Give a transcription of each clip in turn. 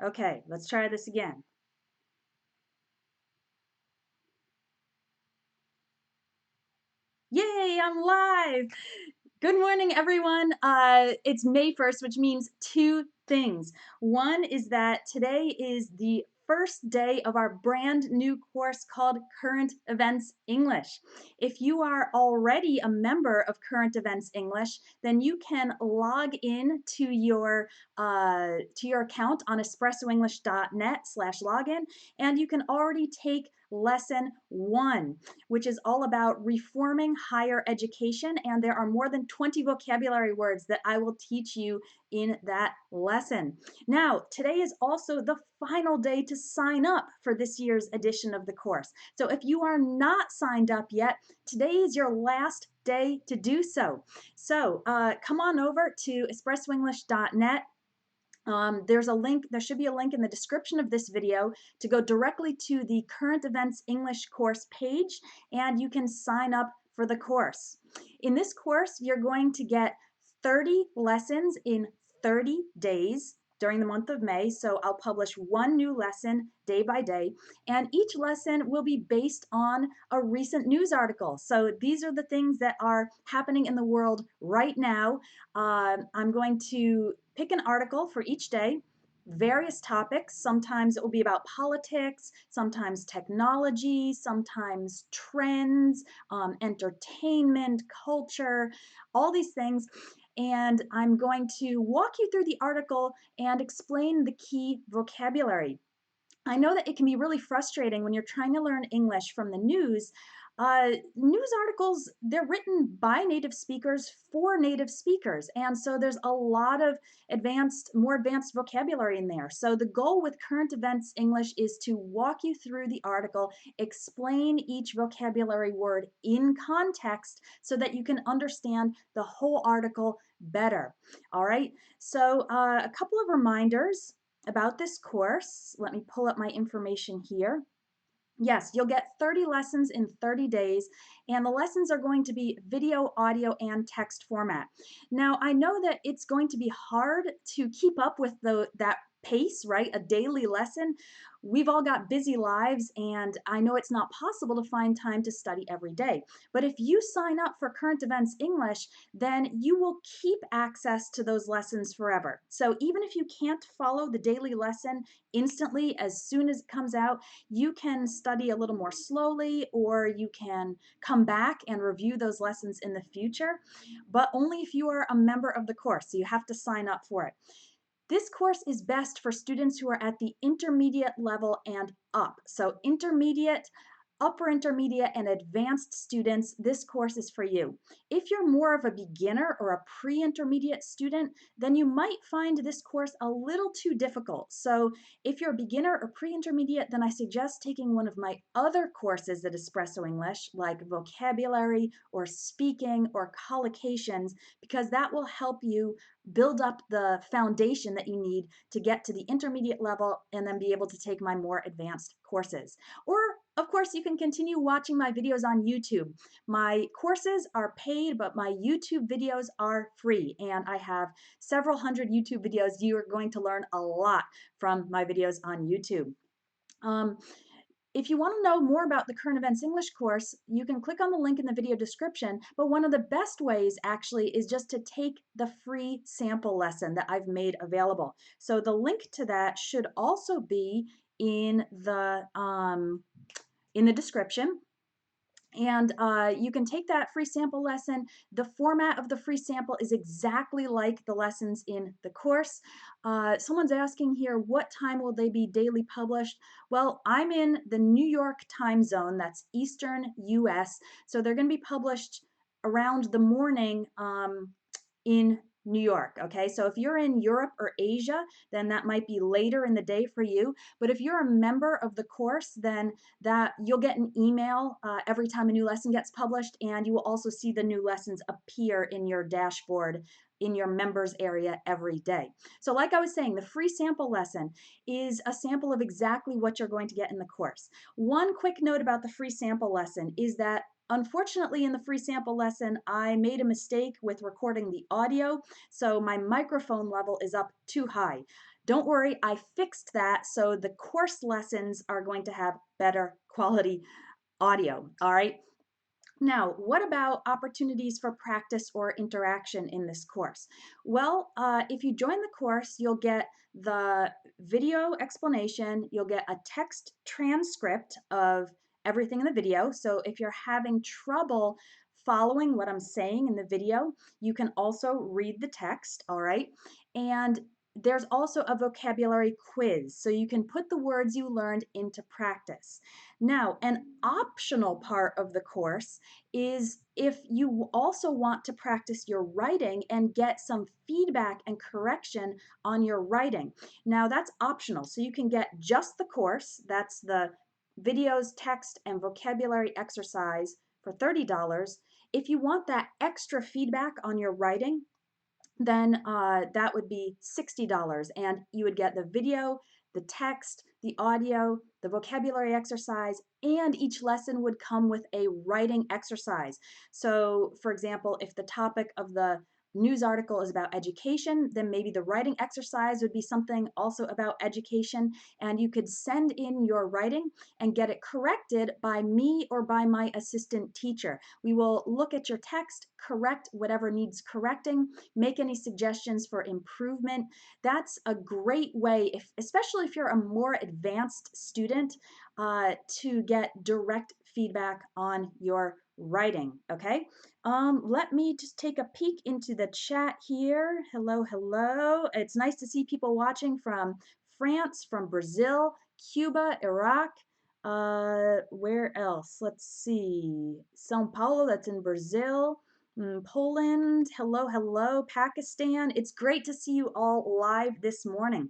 Okay, let's try this again. Yay, I'm live! Good morning, everyone. It's May 1st, which means two things. One is that today is the first day of our brand new course called Current Events English. If you are already a member of Current Events English, then you can log in to your account on espressoenglish.net/login, and you can already take lesson 1, which is all about reforming higher education. And there are more than 20 vocabulary words that I will teach you in that lesson. Now, today is also the final day to sign up for this year's edition of the course. So if you are not signed up yet, today is your last day to do so. So come on over to espressoenglish.net. There's a link, there should be a link in the description of this video to go directly to the Current Events English course page, and you can sign up for the course. In this course, you're going to get 30 lessons in 30 days during the month of May. So I'll publish one new lesson day by day, and each lesson will be based on a recent news article. So these are the things that are happening in the world right now. I'm going to pick an article for each day, various topics. Sometimes it will be about politics, sometimes technology, sometimes trends, entertainment, culture, all these things. And I'm going to walk you through the article and explain the key vocabulary. I know that it can be really frustrating when you're trying to learn English from the news. News articles, they're written by native speakers for native speakers. And so there's a lot of more advanced vocabulary in there. So the goal with Current Events English is to walk you through the article, explain each vocabulary word in context so that you can understand the whole article better. All right, so a couple of reminders about this course. Let me pull up my information here. Yes, you'll get 30 lessons in 30 days, and the lessons are going to be video, audio, and text format. Now, I know that it's going to be hard to keep up with that pace, right? A daily lesson. We've all got busy lives, and I know it's not possible to find time to study every day. But if you sign up for Current Events English, then you will keep access to those lessons forever. So even if you can't follow the daily lesson instantly as soon as it comes out, you can study a little more slowly, or you can come back and review those lessons in the future, but only if you are a member of the course. So you have to sign up for it. This course is best for students who are at the intermediate level and up. So intermediate, upper intermediate, and advanced students, this course is for you. If you're more of a beginner or a pre-intermediate student, then you might find this course a little too difficult. So if you're a beginner or pre-intermediate, then I suggest taking one of my other courses at Espresso English, like vocabulary or speaking or collocations, because that will help you build up the foundation that you need to get to the intermediate level and then be able to take my more advanced courses. Or of course, you can continue watching my videos on YouTube. My courses are paid, but my YouTube videos are free, and I have several hundred YouTube videos. You are going to learn a lot from my videos on YouTube. Um, if you want to know more about the Current Events English course, you can click on the link in the video description, but one of the best ways actually is just to take the free sample lesson that I've made available. So the link to that should also be in the description. And you can take that free sample lesson. The format of the free sample is exactly like the lessons in the course. Someone's asking here, what time will they be daily published? Well, I'm in the New York time zone, that's Eastern US, so they're going to be published around the morning in New York, okay? So if you're in Europe or Asia, then that might be later in the day for you. But if you're a member of the course, then that you'll get an email every time a new lesson gets published, and you will also see the new lessons appear in your dashboard in your members area every day. So like I was saying, the free sample lesson is a sample of exactly what you're going to get in the course. One quick note about the free sample lesson is that unfortunately, in the free sample lesson, I made a mistake with recording the audio, so my microphone level is up too high. Don't worry, I fixed that so the course lessons are going to have better quality audio, all right? Now, what about opportunities for practice or interaction in this course? Well, if you join the course, you'll get the video explanation, you'll get a text transcript of everything in the video. So if you're having trouble following what I'm saying in the video, you can also read the text, all right? And there's also a vocabulary quiz, so you can put the words you learned into practice. Now, an optional part of the course is if you also want to practice your writing and get some feedback and correction on your writing. Now, that's optional. So you can get just the course, that's the videos, text, and vocabulary exercise for $30. If you want that extra feedback on your writing, then that would be $60. And you would get the video, the text, the audio, the vocabulary exercise, and each lesson would come with a writing exercise. So, for example, if the topic of the news article is about education, then maybe the writing exercise would be something also about education. And you could send in your writing and get it corrected by me or by my assistant teacher. We will look at your text, correct whatever needs correcting, make any suggestions for improvement. That's a great way, especially if you're a more advanced student, to get direct feedback on your writing, okay? Let me just take a peek into the chat here. Hello, hello. It's nice to see people watching from France, from Brazil, Cuba, Iraq. Where else? Let's see. Sao Paulo, that's in Brazil. Poland, hello, hello, Pakistan. It's great to see you all live this morning.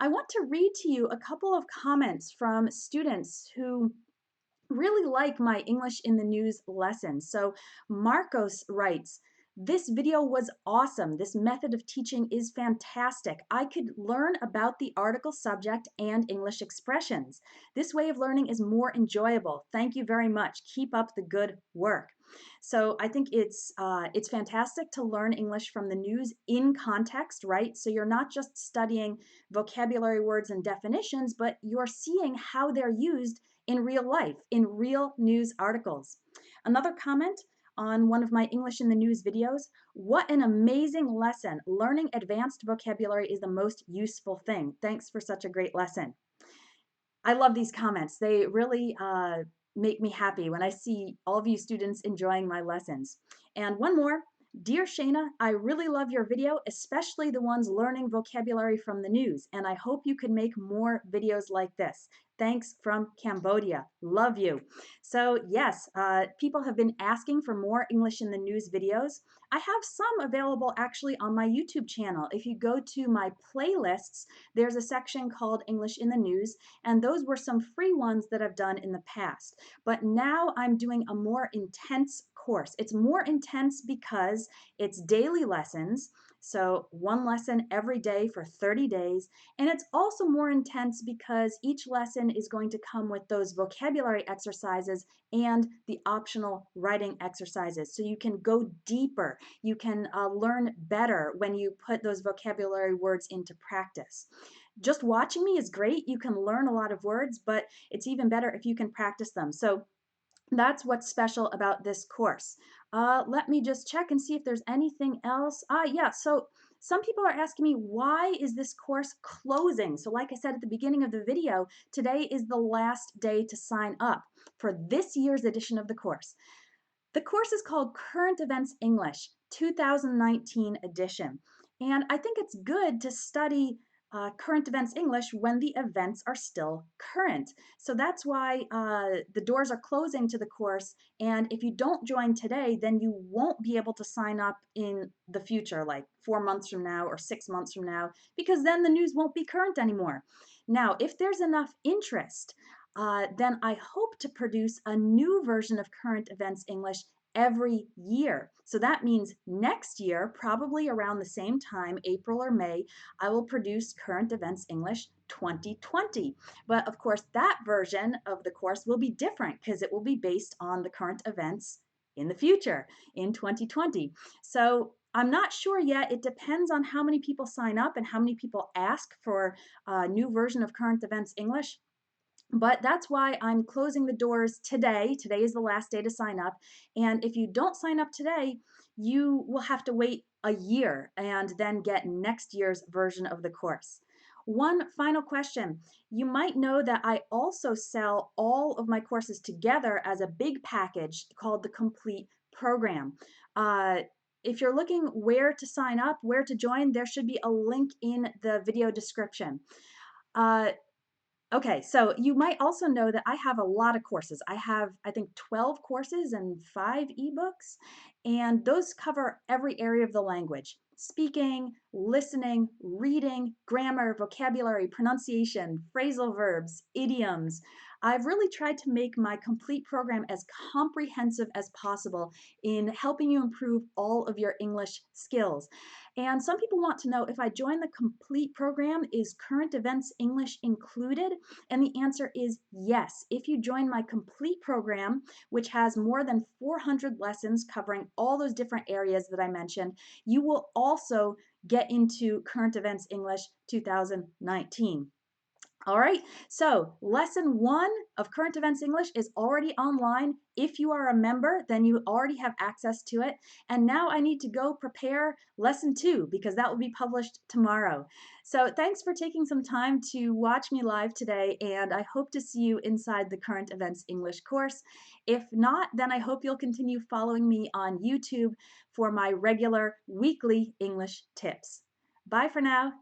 I want to read to you a couple of comments from students who really like my English in the News lesson. So Marcos writes, this video was awesome. This method of teaching is fantastic. I could learn about the article subject and English expressions. This way of learning is more enjoyable. Thank you very much. Keep up the good work. So I think it's fantastic to learn English from the news in context, right? So you're not just studying vocabulary words and definitions, but you're seeing how they're used in real life, in real news articles. Another comment on one of my English in the News videos, what an amazing lesson. Learning advanced vocabulary is the most useful thing. Thanks for such a great lesson. I love these comments. They really make me happy when I see all of you students enjoying my lessons. And one more. Dear Shana, I really love your video, especially the ones learning vocabulary from the news, and I hope you can make more videos like this. Thanks from Cambodia. Love you. So yes, people have been asking for more English in the News videos. I have some available actually on my YouTube channel. If you go to my playlists, there's a section called English in the News, and those were some free ones that I've done in the past. But now I'm doing a more intense course. It's more intense because it's daily lessons, so one lesson every day for 30 days. And it's also more intense because each lesson is going to come with those vocabulary exercises and the optional writing exercises. So you can go deeper. You can learn better when you put those vocabulary words into practice. Just watching me is great. You can learn a lot of words, but it's even better if you can practice them. So that's what's special about this course. Let me just check and see if there's anything else. Yeah, so some people are asking me, why is this course closing? So like I said at the beginning of the video, today is the last day to sign up for this year's edition of the course. The course is called Current Events English 2019 edition. And I think it's good to study current events English when the events are still current. So that's why the doors are closing to the course. And if you don't join today, then you won't be able to sign up in the future, like 4 months from now or 6 months from now, because then the news won't be current anymore. Now, if there's enough interest, then I hope to produce a new version of Current Events English every year. So that means next year, probably around the same time, April or May, I will produce Current Events English 2020. But of course, that version of the course will be different because it will be based on the current events in the future, in 2020. So I'm not sure yet. It depends on how many people sign up and how many people ask for a new version of Current Events English. But that's why I'm closing the doors today. Today is the last day to sign up. And if you don't sign up today, you will have to wait a year and then get next year's version of the course. One final question. You might know that I also sell all of my courses together as a big package called the Complete Program. Uh, if you're looking where to sign up, where to join, there should be a link in the video description. Uh, Okay, so you might also know that I have a lot of courses. I have, I think, 12 courses and 5 ebooks, and those cover every area of the language: speaking, listening, reading, grammar, vocabulary, pronunciation, phrasal verbs, idioms. I've really tried to make my complete program as comprehensive as possible in helping you improve all of your English skills. And some people want to know, if I join the complete program, is current events English included? And the answer is yes. If you join my complete program, which has more than 400 lessons covering all those different areas that I mentioned, you will also get into Current Events English 2019. All right, so lesson 1 of Current Events English is already online. If you are a member, then you already have access to it. And now I need to go prepare lesson 2 because that will be published tomorrow. So thanks for taking some time to watch me live today, and I hope to see you inside the Current Events English course. If not, then I hope you'll continue following me on YouTube for my regular weekly English tips. Bye for now.